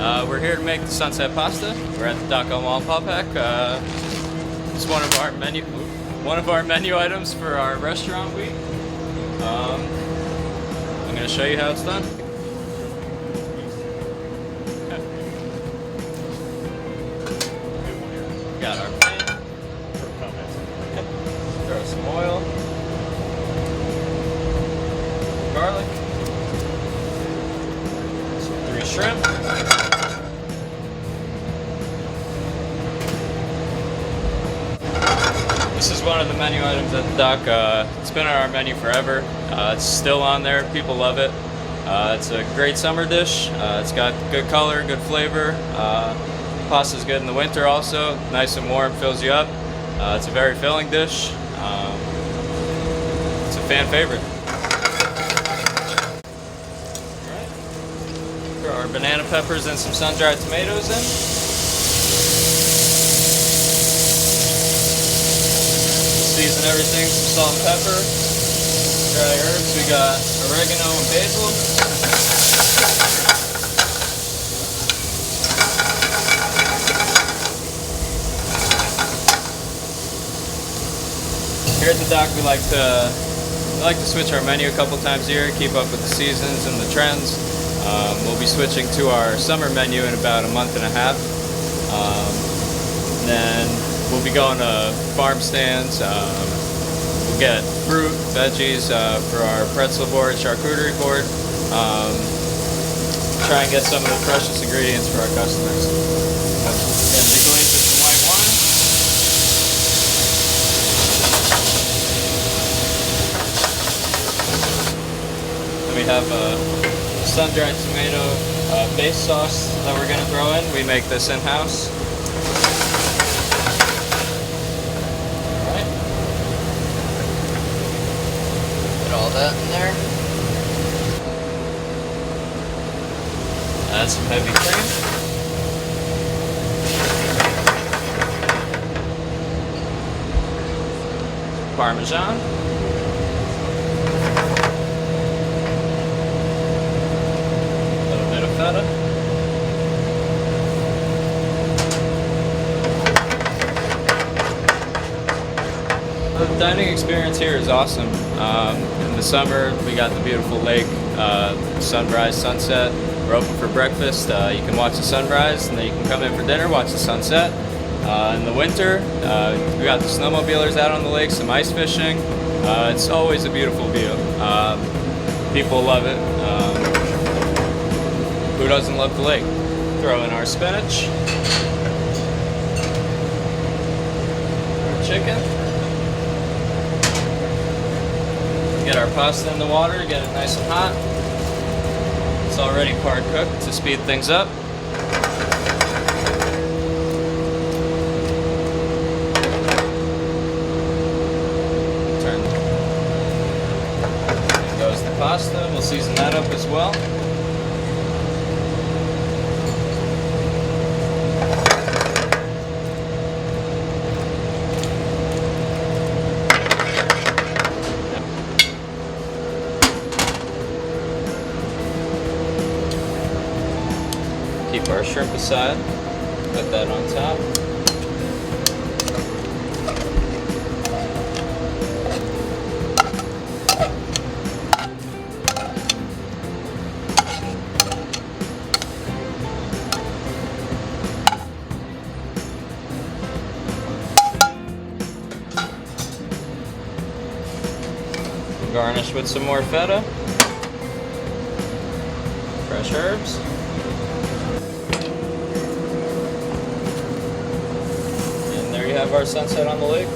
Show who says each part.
Speaker 1: We're here to make the sunset pasta. We're at the Lake Wallenpaupack. It's one of our menu items for our restaurant week. I'm going to show you how it's done. Got our pan. Throw some oil, garlic, some 3 shrimp. This is one of the menu items at the dock. It's been on our menu forever. It's still on there. People love it. It's a great summer dish. It's got good color, good flavor. Pasta's good in the winter also. Nice and warm, fills you up. It's a very filling dish. It's a fan favorite. Alright. Throw our banana peppers and some sun-dried tomatoes in. Season everything, some salt and pepper, dry herbs. We got oregano and basil. Here at the dock, we like to switch our menu a couple times a year, keep up with the seasons and the trends. We'll be switching to our summer menu in about a month and a half. Then we'll be going to farm stands. We'll get fruit, veggies for our pretzel board, charcuterie board. Try and get some of the freshest ingredients for our customers. Get deglaze with some white wine. Then we have a sun-dried tomato base sauce that we're going to throw in. We make this in-house. All that in there. Add some heavy cream. Parmesan. A little bit of feta. The dining experience here is awesome. In the summer, we got the beautiful lake, sunrise, sunset. We're open for breakfast. You can watch the sunrise, and then you can come in for dinner, watch the sunset. In the winter, we got the snowmobilers out on the lake, some ice fishing. It's always a beautiful view. People love it. Who doesn't love the lake? Throw in our spinach, our chicken. Get our pasta in the water, get it nice and hot. It's already part cooked to speed things up. There goes the pasta. We'll season that up as well. Keep our shrimp aside, put that on top. Garnish with some more feta, fresh herbs. We have our sunset on the lake.